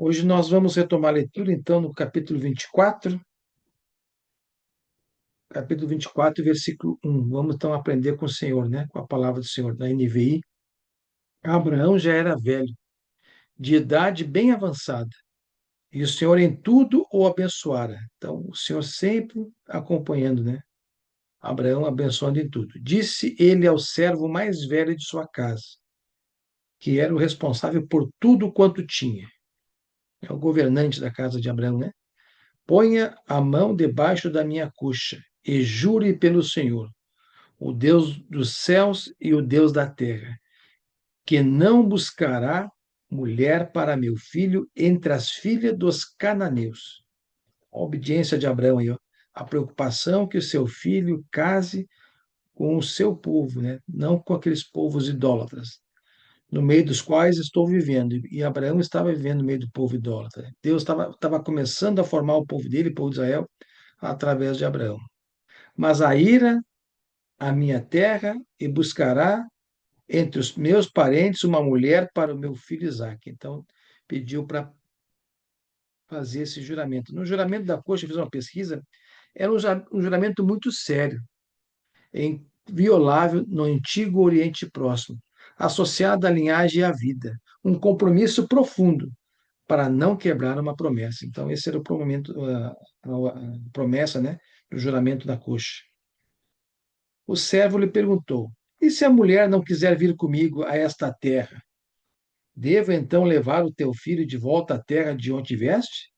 Hoje nós vamos retomar a leitura, então, no capítulo 24, versículo 1. Vamos, então, aprender com o Senhor, né? Com a palavra do Senhor, da NVI. Abraão já era velho, de idade bem avançada, e o Senhor em tudo o abençoara. Então, o Senhor sempre acompanhando, né? Abraão abençoando em tudo. Disse ele ao servo mais velho de sua casa, que era o responsável por tudo quanto tinha. É o governante da casa de Abraão, né? Ponha a mão debaixo da minha coxa e jure pelo Senhor, o Deus dos céus e o Deus da terra, que não buscará mulher para meu filho entre as filhas dos cananeus. A obediência de Abraão aí, ó. A preocupação que o seu filho case com o seu povo, né? Não com aqueles povos idólatras, no meio dos quais estou vivendo. E Abraão estava vivendo no meio do povo idólatra. Deus estava começando a formar o povo dele, o povo de Israel, através de Abraão. Mas a ira a minha terra e buscará entre os meus parentes uma mulher para o meu filho Isaque. Então, pediu para fazer esse juramento. No juramento da coxa, eu fiz uma pesquisa, era um juramento muito sério, inviolável no antigo Oriente Próximo, associado à linhagem e à vida, um compromisso profundo para não quebrar uma promessa. Então, esse era o a promessa, né, do juramento da coxa. O servo lhe perguntou: E se a mulher não quiser vir comigo a esta terra? Devo então levar o teu filho de volta à terra de onde tiveste?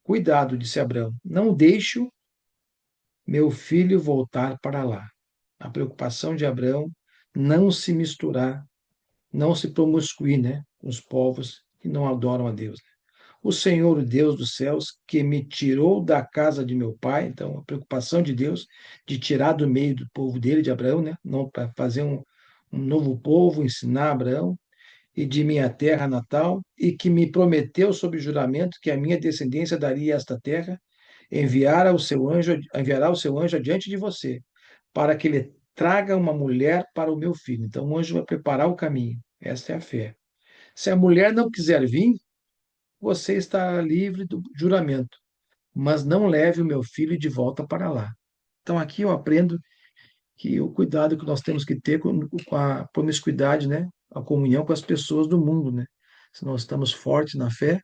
Cuidado, disse Abraão, não deixe meu filho voltar para lá. A preocupação de Abraão não se misturar, não se promiscuir, né, com os povos que não adoram a Deus. O Senhor, o Deus dos céus, que me tirou da casa de meu pai, então a preocupação de Deus de tirar do meio do povo dele, de Abraão, né, não para fazer um novo povo, ensinar Abraão, e de minha terra natal, e que me prometeu sob juramento que a minha descendência daria esta terra, enviará o seu anjo adiante de você, para que ele traga uma mulher para o meu filho. Então o anjo vai preparar o caminho. Esta é a fé. Se a mulher não quiser vir, você está livre do juramento, mas não leve o meu filho de volta para lá. Então aqui eu aprendo que o cuidado que nós temos que ter com a promiscuidade, né? A comunhão com as pessoas do mundo, né? Se nós estamos fortes na fé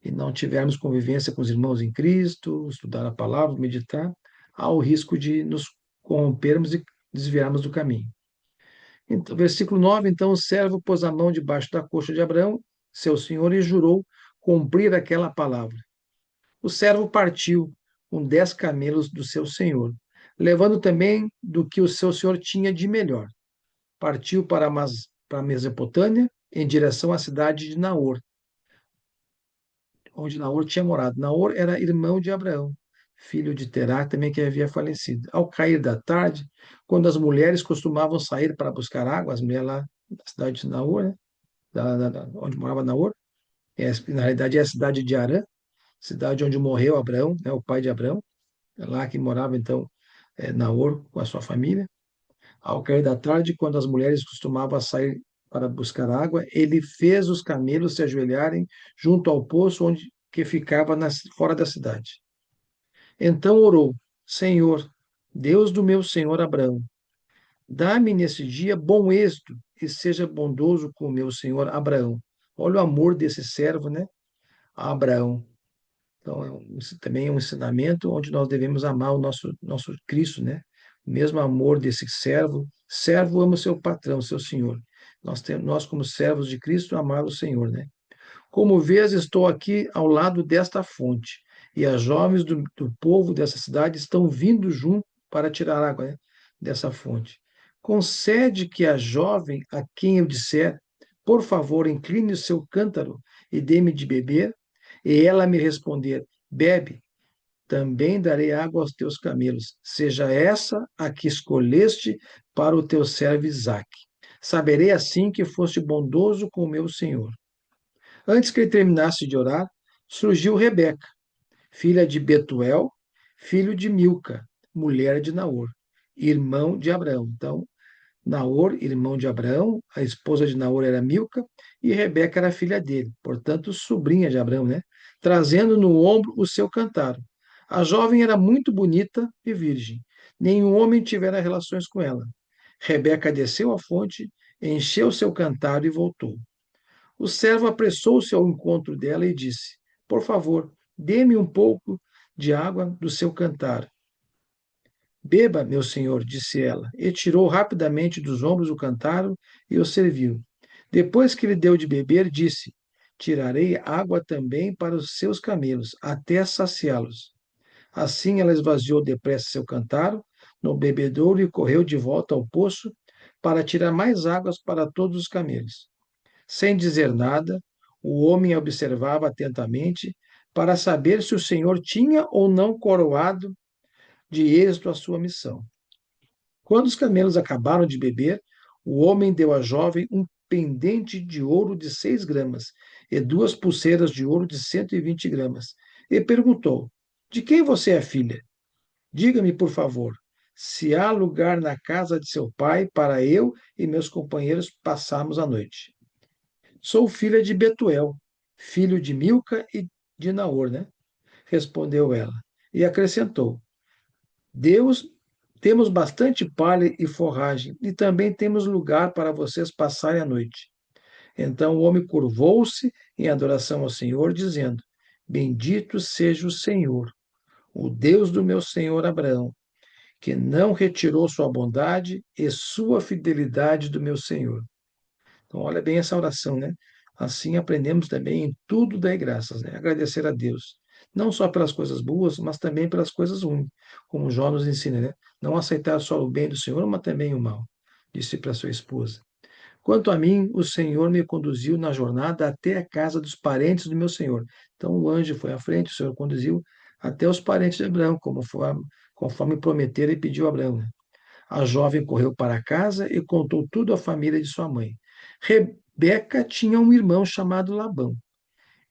e não tivermos convivência com os irmãos em Cristo, estudar a palavra, meditar, há o risco de nos corrompermos e desviarmos do caminho. Então, versículo 9, então o servo pôs a mão debaixo da coxa de Abraão, seu senhor, e jurou cumprir aquela palavra. O servo partiu com 10 camelos do seu senhor, levando também do que o seu senhor tinha de melhor. Partiu para a Mesopotâmia, em direção à cidade de Naor, onde Naor tinha morado. Naor era irmão de Abraão, filho de Terá, também que havia falecido. Ao cair da tarde, quando as mulheres costumavam sair para buscar água, as mulheres lá da cidade de Naor, né? Onde morava Naor, na realidade é a cidade de Arã, cidade onde morreu Abraão, né, o pai de Abraão, é lá que morava então Naor com a sua família. Ao cair da tarde, quando as mulheres costumavam sair para buscar água, ele fez os camelos se ajoelharem junto ao poço onde que ficava fora da cidade. Então orou: Senhor, Deus do meu senhor Abraão, dá-me nesse dia bom êxito e seja bondoso com o meu senhor Abraão. Olha o amor desse servo, né? A Abraão. Então, também é um ensinamento onde nós devemos amar o nosso Cristo, né? O mesmo amor desse servo. Servo ama o seu patrão, seu senhor. Nós, como servos de Cristo, amar o Senhor, né? Como vês, estou aqui ao lado desta fonte, e as jovens do povo dessa cidade estão vindo junto para tirar água, né, dessa fonte. Concede que a jovem a quem eu disser, por favor, incline o seu cântaro e dê-me de beber, e ela me responder, bebe, também darei água aos teus camelos. Seja essa a que escolheste para o teu servo Isaque. Saberei assim que foste bondoso com o meu senhor. Antes que ele terminasse de orar, surgiu Rebeca, filha de Betuel, filho de Milca, mulher de Naor, irmão de Abraão. Então, Naor, irmão de Abraão, a esposa de Naor era Milca, e Rebeca era filha dele, portanto, sobrinha de Abraão, né? Trazendo no ombro o seu cântaro. A jovem era muito bonita e virgem. Nenhum homem tivera relações com ela. Rebeca desceu à fonte, encheu seu cântaro e voltou. O servo apressou-se ao encontro dela e disse: Por favor, dê-me um pouco de água do seu cântaro. Beba, meu senhor, disse ela, e tirou rapidamente dos ombros o cântaro e o serviu. Depois que lhe deu de beber, disse: Tirarei água também para os seus camelos, até saciá-los. Assim ela esvaziou depressa seu cântaro no bebedouro e correu de volta ao poço para tirar mais águas para todos os camelos. Sem dizer nada, o homem a observava atentamente para saber se o Senhor tinha ou não coroado de êxito a sua missão. Quando os camelos acabaram de beber, o homem deu à jovem um pendente de ouro de 6 gramas e 2 pulseiras de ouro de 120 gramas, e perguntou: De quem você é filha? Diga-me, por favor, se há lugar na casa de seu pai para eu e meus companheiros passarmos a noite. Sou filha de Betuel, filho de Milca e de Naor, né? Respondeu ela. E acrescentou: Deus, temos bastante palha e forragem, e também temos lugar para vocês passarem a noite. Então o homem curvou-se em adoração ao Senhor, dizendo: Bendito seja o Senhor, o Deus do meu senhor Abraão, que não retirou sua bondade e sua fidelidade do meu senhor. Então, olha bem essa oração, né? Assim aprendemos também em tudo dar graças, né? Agradecer a Deus. Não só pelas coisas boas, mas também pelas coisas ruins, como Jó nos ensina, né? Não aceitar só o bem do Senhor, mas também o mal, disse para sua esposa. Quanto a mim, o Senhor me conduziu na jornada até a casa dos parentes do meu Senhor. Então o anjo foi à frente, o Senhor conduziu até os parentes de Abraão, conforme prometera e pediu a Abraão, né? A jovem correu para casa e contou tudo à família de sua mãe. Rebeca tinha um irmão chamado Labão.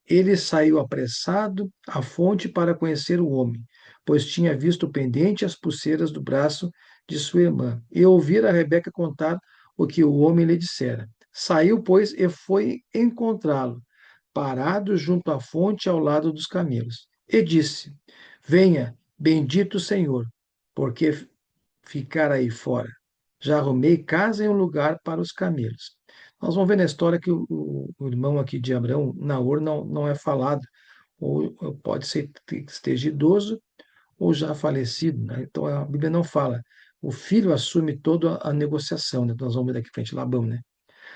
Ele saiu apressado à fonte para conhecer o homem, pois tinha visto pendente as pulseiras do braço de sua irmã, e ouvira Rebeca contar o que o homem lhe dissera. Saiu, pois, e foi encontrá-lo, parado junto à fonte ao lado dos camelos. E disse: Venha, bendito Senhor, porque ficar aí fora. Já arrumei casa e um lugar para os camelos. Nós vamos ver na história que o irmão aqui de Abraão, Naor, não é falado, ou pode ser que esteja idoso ou já falecido, né? Então a Bíblia não fala. O filho assume toda a negociação, né? Nós vamos ver daqui frente, Labão, né?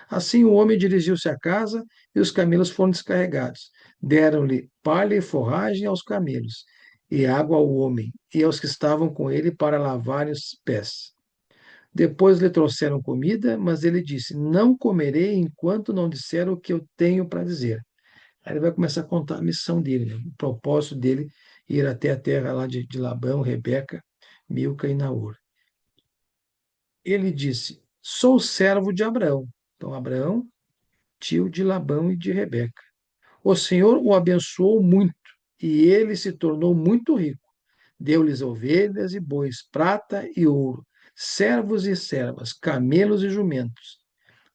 Assim o homem dirigiu-se à casa e os camelos foram descarregados. Deram-lhe palha e forragem aos camelos, e água ao homem, e aos que estavam com ele para lavarem os pés. Depois lhe trouxeram comida, mas ele disse: Não comerei enquanto não disser o que eu tenho para dizer. Aí ele vai começar a contar a missão dele, né? O propósito dele ir até a terra lá de Labão, Rebeca, Milca e Naor. Ele disse: Sou servo de Abraão. Então, Abraão, tio de Labão e de Rebeca. O Senhor o abençoou muito e ele se tornou muito rico. Deu-lhes ovelhas e bois, prata e ouro, servos e servas, camelos e jumentos.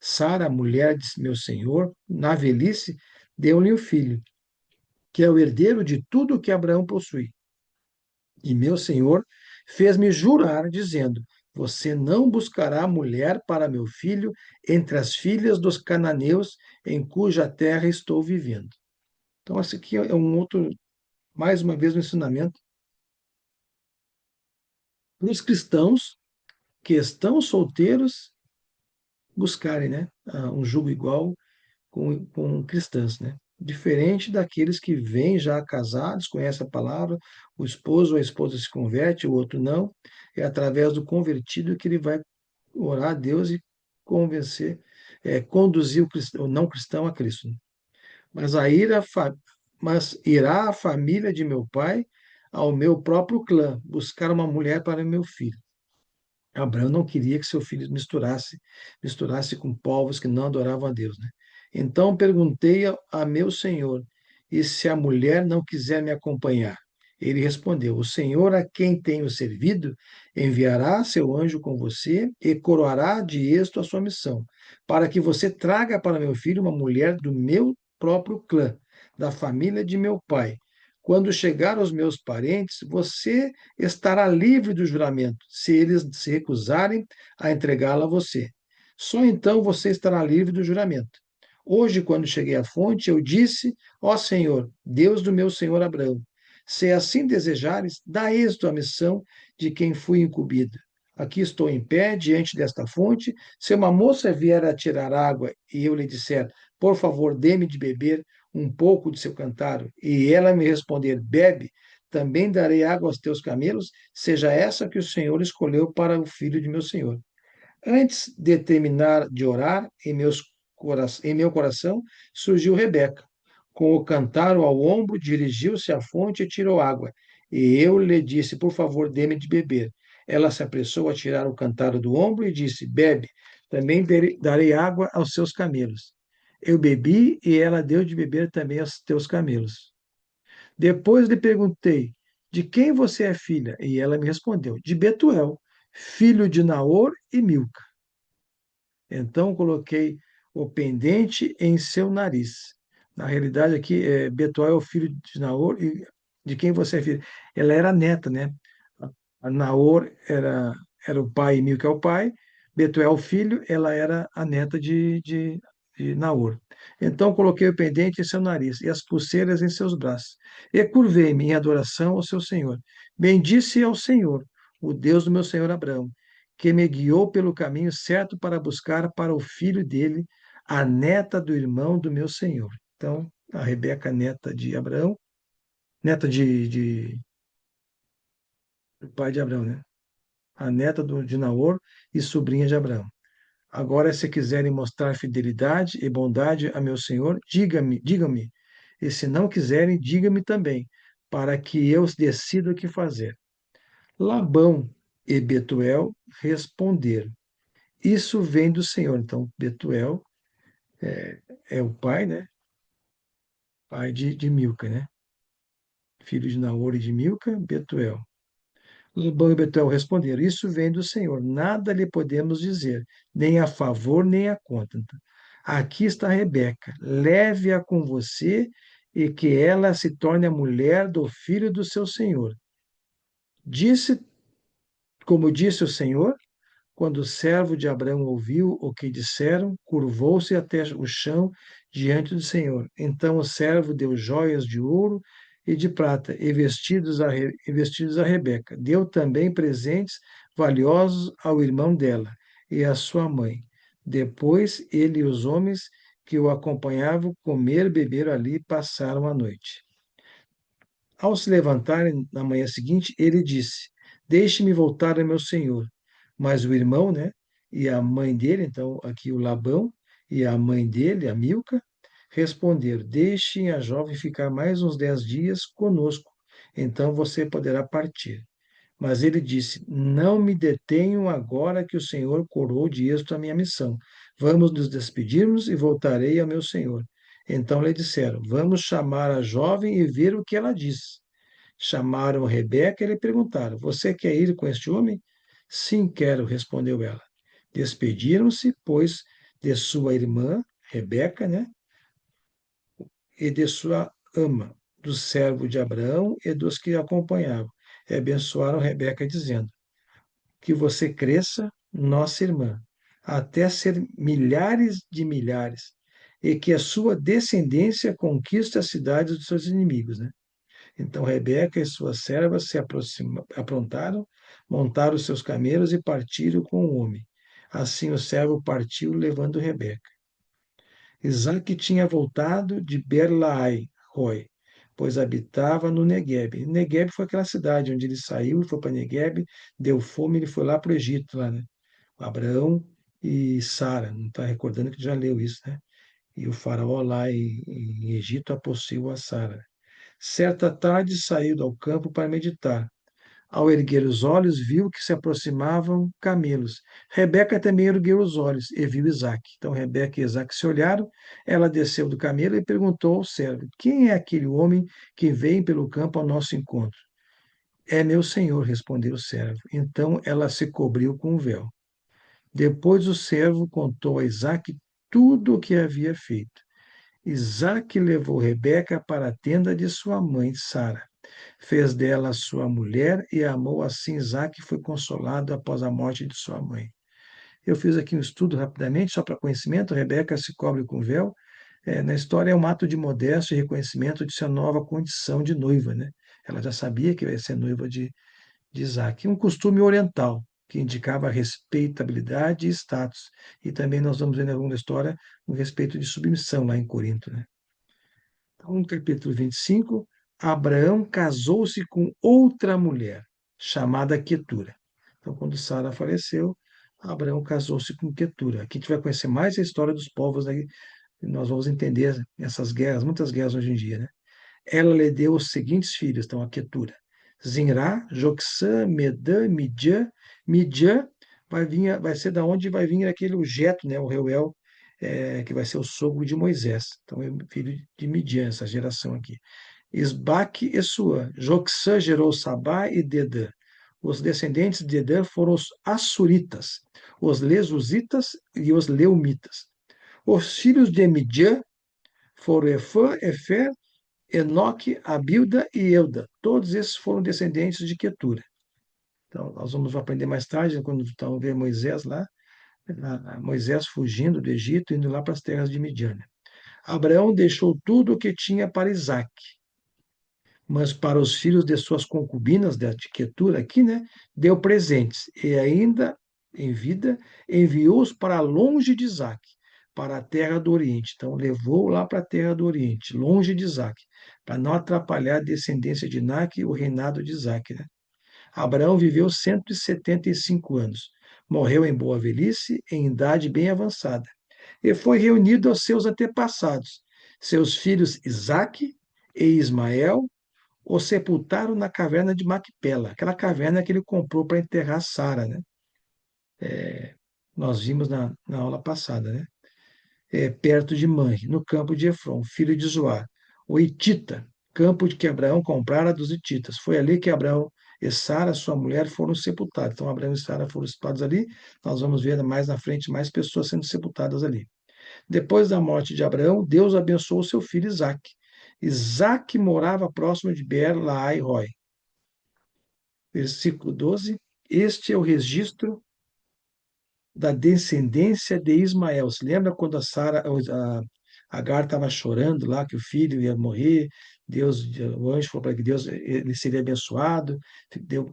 Sara, a mulher de meu senhor, na velhice, deu-lhe um filho, que é o herdeiro de tudo o que Abraão possui. E meu senhor fez-me jurar, dizendo: Você não buscará mulher para meu filho entre as filhas dos cananeus em cuja terra estou vivendo. Então, esse aqui é um outro, mais uma vez, um ensinamento para os cristãos que estão solteiros buscarem, né, um jugo igual com cristãs, né? Diferente daqueles que vêm já casados, conhecem a palavra, o esposo ou a esposa se converte, o outro não, é através do convertido que ele vai orar a Deus e convencer, conduzir o não cristão a Cristo. Mas, mas irá a família de meu pai ao meu próprio clã buscar uma mulher para meu filho. Abraão não queria que seu filho misturasse com povos que não adoravam a Deus, né? Então perguntei a meu senhor, e se a mulher não quiser me acompanhar? Ele respondeu: O Senhor a quem tenho servido enviará seu anjo com você e coroará de êxito a sua missão, para que você traga para meu filho uma mulher do meu próprio clã, da família de meu pai. Quando chegar aos meus parentes, você estará livre do juramento, se eles se recusarem a entregá-la a você. Só então você estará livre do juramento. Hoje, quando cheguei à fonte, eu disse: Ó Senhor, Deus do meu senhor Abraão, se assim desejares, dá êxito à missão de quem fui incumbido. Aqui estou em pé, diante desta fonte. Se uma moça vier a tirar água e eu lhe disser, por favor, dê-me de beber um pouco de seu cântaro, e ela me responder, bebe, também darei água aos teus camelos, seja essa que o Senhor escolheu para o filho de meu Senhor. Antes de terminar de orar, em meu coração surgiu Rebeca. Com o cântaro ao ombro, dirigiu-se à fonte e tirou água. E eu lhe disse, por favor, dê-me de beber. Ela se apressou a tirar o cântaro do ombro e disse, bebe, também darei água aos seus camelos. Eu bebi e ela deu de beber também aos teus camelos. Depois lhe perguntei, de quem você é filha? E ela me respondeu, de Betuel, filho de Naor e Milca. Então coloquei o pendente em seu nariz. Na realidade, aqui, Betuel é o filho de Naor, e de quem você é filho? Ela era neta, né? A Naor era o pai e Milca é o pai. Betuel, o filho, ela era a neta de Naor. Então coloquei o pendente em seu nariz e as pulseiras em seus braços. E curvei-me em adoração ao seu Senhor. Bendisse ao Senhor, o Deus do meu Senhor Abraão, que me guiou pelo caminho certo para buscar para o filho dele a neta do irmão do meu Senhor. Então, a Rebeca, neta de Abraão, neta do pai de Abraão, né? A neta de Naor e sobrinha de Abraão. Agora, se quiserem mostrar fidelidade e bondade a meu Senhor, digam-me. E se não quiserem, diga-me também, para que eu decida o que fazer. Labão e Betuel responderam: Isso vem do Senhor. Então, Betuel é o pai, né? Pai de Milca, né? Filho de Naor e de Milca, Betuel. Labão e Betuel responderam: Isso vem do Senhor. Nada lhe podemos dizer, nem a favor, nem a contra. Então, aqui está Rebeca. Leve-a com você e que ela se torne a mulher do filho do seu senhor. Disse, como disse o Senhor, quando o servo de Abraão ouviu o que disseram, curvou-se até o chão diante do Senhor. Então o servo deu joias de ouro e de prata e vestidos a Rebeca. Deu também presentes valiosos ao irmão dela e à sua mãe. Depois ele e os homens que o acompanhavam comeram e beberam ali e passaram a noite. Ao se levantarem na manhã seguinte, ele disse: Deixe-me voltar a meu senhor. Mas o irmão, né, e a mãe dele, então aqui o Labão e a mãe dele, a Milca, responderam: Deixem a jovem ficar mais uns 10 dias conosco, então você poderá partir. Mas ele disse: Não me detenham agora que o Senhor coroou de êxito a minha missão. Vamos nos despedirmos e voltarei ao meu Senhor. Então lhe disseram: Vamos chamar a jovem e ver o que ela diz. Chamaram Rebeca e lhe perguntaram: Você quer ir com este homem? Sim, quero, respondeu ela. Despediram-se, pois, de sua irmã, Rebeca, né? E de sua ama, do servo de Abraão e dos que a acompanhavam. E abençoaram Rebeca, dizendo: Que você cresça, nossa irmã, até ser milhares de milhares, e que a sua descendência conquiste as cidades dos seus inimigos, né? Então Rebeca e suas servas aprontaram, montaram os seus camelos e partiram com o homem. Assim o servo partiu, levando Rebeca. Isaac tinha voltado de Berlaai-Roi, pois habitava no Neguebe. Neguebe foi aquela cidade onde ele saiu e foi para Neguebe, deu fome, ele foi lá para o Egito, lá, né? Abraão e Sara, não está recordando que já leu isso, né? E o faraó lá em Egito apossou a Sara. Certa tarde saiu ao campo para meditar. Ao erguer os olhos, viu que se aproximavam camelos. Rebeca também ergueu os olhos e viu Isaque. Então Rebeca e Isaque se olharam. Ela desceu do camelo e perguntou ao servo: Quem é aquele homem que vem pelo campo ao nosso encontro? É meu senhor, respondeu o servo. Então ela se cobriu com o véu. Depois o servo contou a Isaque tudo o que havia feito. Isaque levou Rebeca para a tenda de sua mãe, Sara. Fez dela sua mulher e amou assim Isaque, foi consolado após a morte de sua mãe. Eu fiz aqui um estudo rapidamente, só para conhecimento. Rebeca se cobre com véu. Na história é um ato de modéstia e reconhecimento de sua nova condição de noiva, né? Ela já sabia que ia ser noiva de Isaac. Um costume oriental, que indicava respeitabilidade e status. E também nós vamos ver na longa história um respeito de submissão lá em Corinto, né? Então, no capítulo 25, Abraão casou-se com outra mulher, chamada Quetura. Então, quando Sara faleceu, Abraão casou-se com Quetura. Aqui a gente vai conhecer mais a história dos povos, aí nós vamos entender essas guerras, muitas guerras hoje em dia, né? Ela lhe deu os seguintes filhos, então a Quetura: Zinrá, Joxã, Medã, Midian. Midian vai ser da onde vai vir aquele o Jeto, né, o Reuel, que vai ser o sogro de Moisés. Então é filho de Midian, essa geração aqui. Isbaque e Suã. Joxã gerou Sabá e Dedã. Os descendentes de Dedã foram os Assuritas, os Lesusitas e os Leumitas. Os filhos de Midian foram Efã, Efer, Enoque, Abilda e Euda. Todos esses foram descendentes de Quetura. Então, nós vamos aprender mais tarde, quando estão ver Moisés lá, Moisés fugindo do Egito, indo lá para as terras de Midian. Abraão deixou tudo o que tinha para Isaac, mas para os filhos de suas concubinas, de Quetura aqui, né, deu presentes, e ainda, em vida, enviou-os para longe de Isaac, para a terra do Oriente. Então, levou lá para a terra do Oriente, longe de Isaac, para não atrapalhar a descendência de Isaac e o reinado de Isaac, né? Abraão viveu 175 anos, morreu em boa velhice, em idade bem avançada, e foi reunido aos seus antepassados, seus filhos Isaque e Ismael, o sepultaram na caverna de Macpela, aquela caverna que ele comprou para enterrar Sara, né? Nós vimos na aula passada, né? Perto de Manre, no campo de Efron, filho de Zoar, o Hitita, campo de que Abraão comprara dos Hititas. Foi ali que Abraão e Sara, sua mulher, foram sepultados. Então, Abraão e Sara foram sepultados ali. Nós vamos ver mais na frente mais pessoas sendo sepultadas ali. Depois da morte de Abraão, Deus abençoou seu filho Isaque. Isaque morava próximo de Beer-Lahai-Roi. Versículo 12. Este é o registro da descendência de Ismael. Se lembra quando a Agar estava chorando lá que o filho ia morrer? Deus, o anjo falou para que Deus ele seria abençoado,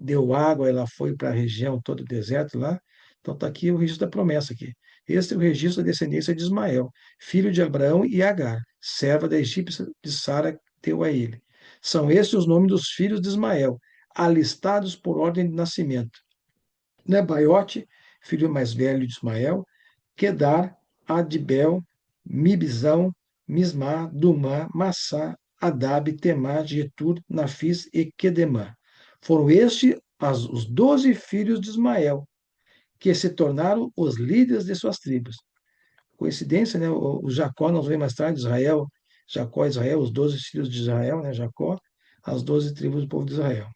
deu água, ela foi para a região todo o deserto lá. Então está aqui o registro da promessa aqui. Este é o registro da descendência de Ismael, filho de Abraão e Agar, serva da egípcia de Sara, deu a ele. São estes os nomes dos filhos de Ismael, alistados por ordem de nascimento. Nebaiote, filho mais velho de Ismael, Quedar, Adibel, Mibzão, Mismá, Dumá, Massá, Adab, Temá, Getur, Nafis e Quedemá. Foram estes os 12 filhos de Ismael, que se tornaram os líderes de suas tribos. Coincidência, né? O Jacó, nós vemos mais tarde, Israel, Jacó e Israel, os 12 filhos de Israel, né? Jacó, as 12 tribos do povo de Israel.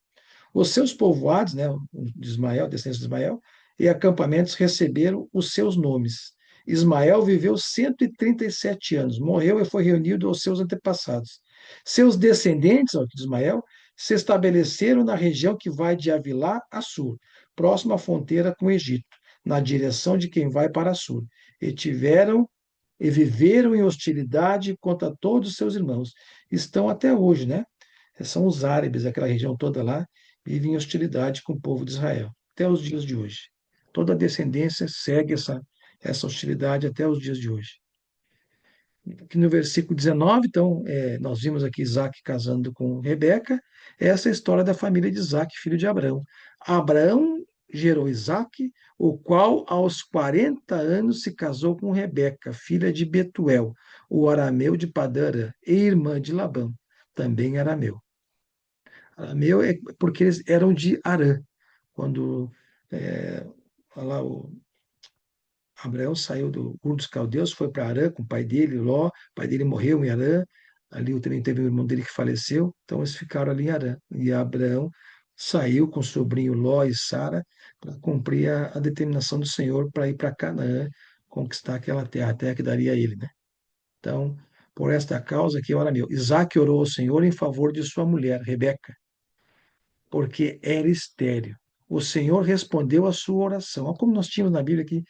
Os seus povoados, né, de Ismael, descendentes de Ismael, e acampamentos receberam os seus nomes. Ismael viveu 137 anos, morreu e foi reunido aos seus antepassados. Seus descendentes, ó, de Ismael, se estabeleceram na região que vai de Avilá a Sur, próximo à fronteira com o Egito, na direção de quem vai para Sur, e tiveram e viveram em hostilidade contra todos os seus irmãos. Estão até hoje, né? São os árabes, aquela região toda lá, vivem em hostilidade com o povo de Israel, até os dias de hoje. Toda a descendência segue essa hostilidade até os dias de hoje. Aqui no versículo 19, então, nós vimos aqui Isaac casando com Rebeca. Essa é a história da família de Isaac, filho de Abraão. Abraão gerou Isaac, o qual aos 40 anos se casou com Rebeca, filha de Betuel, o arameu de Padã e irmã de Labão, também arameu. Arameu é porque eles eram de Arã. Quando lá, o Abraão saiu do Ur dos Caldeus, foi para Arã com o pai dele, Ló, o pai dele morreu em Arã, ali também teve o irmão dele que faleceu, então eles ficaram ali em Arã. E Abraão saiu com o sobrinho Ló e Sara para cumprir a determinação do Senhor para ir para Canaã, conquistar aquela terra, a terra que daria a ele, né? Então, por esta causa que, ora meu, Isaac orou ao Senhor em favor de sua mulher, Rebeca, porque era estéril. O Senhor respondeu a sua oração. Olha como nós tínhamos na Bíblia aqui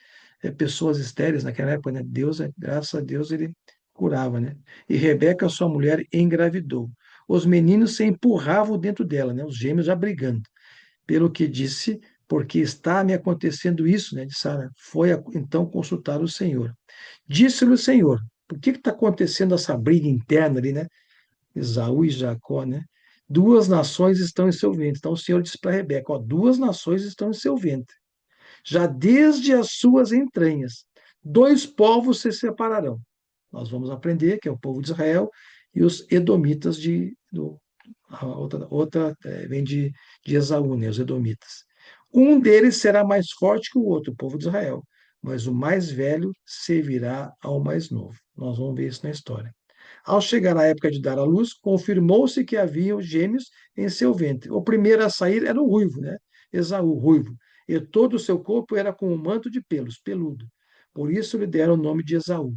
pessoas estéreis naquela época, né? Deus, graças a Deus, ele curava, né? E Rebeca, sua mulher, engravidou. Os meninos se empurravam dentro dela, né? Os gêmeos já brigando. Pelo que disse, porque está me acontecendo isso, né? De Sara. Foi então consultar o Senhor. Disse-lhe o Senhor: por que está acontecendo essa briga interna ali, né? Esaú e Jacó, né? Duas nações estão em seu ventre. Então o Senhor disse para Rebeca: ó, duas nações estão em seu ventre. Já desde as suas entranhas, dois povos se separarão. Nós vamos aprender que é o povo de Israel e os edomitas a outra vem de Esaú, né, os edomitas. Um deles será mais forte que o outro, o povo de Israel, mas o mais velho servirá ao mais novo. Nós vamos ver isso na história. Ao chegar a época de dar à luz, confirmou-se que havia gêmeos em seu ventre. O primeiro a sair era o ruivo, né? Esaú, ruivo. E todo o seu corpo era com um manto de pelos, peludo. Por isso lhe deram o nome de Esaú.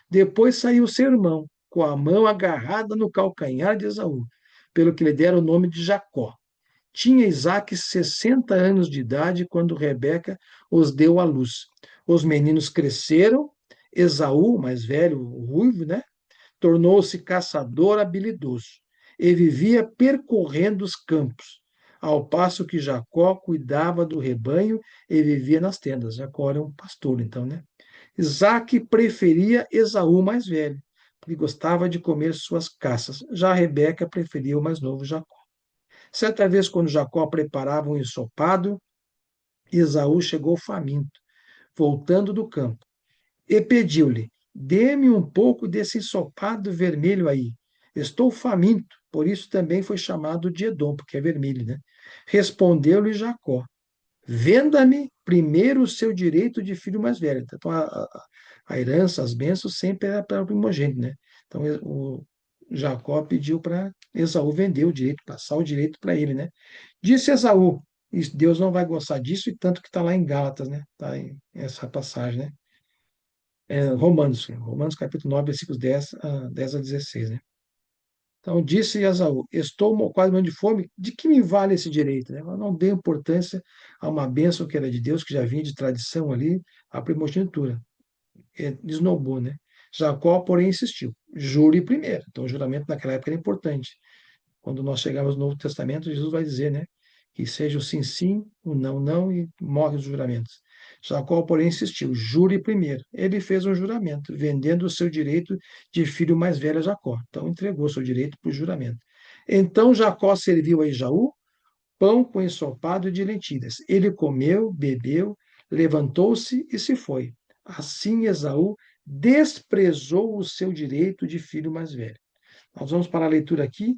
Depois saiu seu irmão, com a mão agarrada no calcanhar de Esaú, pelo que lhe deram o nome de Jacó. Tinha Isaque 60 anos de idade quando Rebeca os deu à luz. Os meninos cresceram, Esaú, mais velho, o ruivo, né? Tornou-se caçador habilidoso e vivia percorrendo os campos, ao passo que Jacó cuidava do rebanho e vivia nas tendas. Jacó era um pastor, então, né? Isaac preferia Esaú mais velho, porque gostava de comer suas caças. Já Rebeca preferia o mais novo Jacó. Certa vez, quando Jacó preparava um ensopado, Esaú chegou faminto, voltando do campo e pediu-lhe: dê-me um pouco desse ensopado vermelho aí. Estou faminto, por isso também foi chamado de Edom, porque é vermelho, né? Respondeu-lhe Jacó: venda-me primeiro o seu direito de filho mais velho. Então, a herança, as bênçãos sempre era para o primogênito, né? Então, o Jacó pediu para Esaú vender o direito, passar o direito para ele, né? Disse Esaú: Deus não vai gostar disso, e tanto que está lá em Gálatas, né? Está em essa passagem, né? Romanos capítulo 9, versículos 10 a 16, né? Então disse Esaú: estou quase morrendo de fome, de que me vale esse direito? Né? Eu não dei importância a uma bênção que era de Deus, que já vinha de tradição ali, a primogenitura. Esnobou, né? Jacó, porém, insistiu: jure primeiro. Então o juramento naquela época era importante. Quando nós chegarmos no Novo Testamento, Jesus vai dizer, né? Que seja o sim, sim, o não, não, e morre os juramentos. Jacó, porém, insistiu: jure primeiro. Ele fez um juramento, vendendo o seu direito de filho mais velho a Jacó. Então, entregou seu direito por juramento. Então, Jacó serviu a Esaú pão com ensopado de lentilhas. Ele comeu, bebeu, levantou-se e se foi. Assim, Esaú desprezou o seu direito de filho mais velho. Nós vamos para a leitura aqui,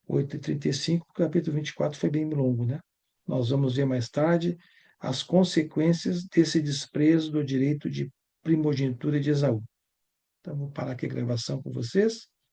8:35, o capítulo 24 foi bem longo, né? Nós vamos ver mais tarde as consequências desse desprezo do direito de primogenitura de Esaú. Então, vou parar aqui a gravação com vocês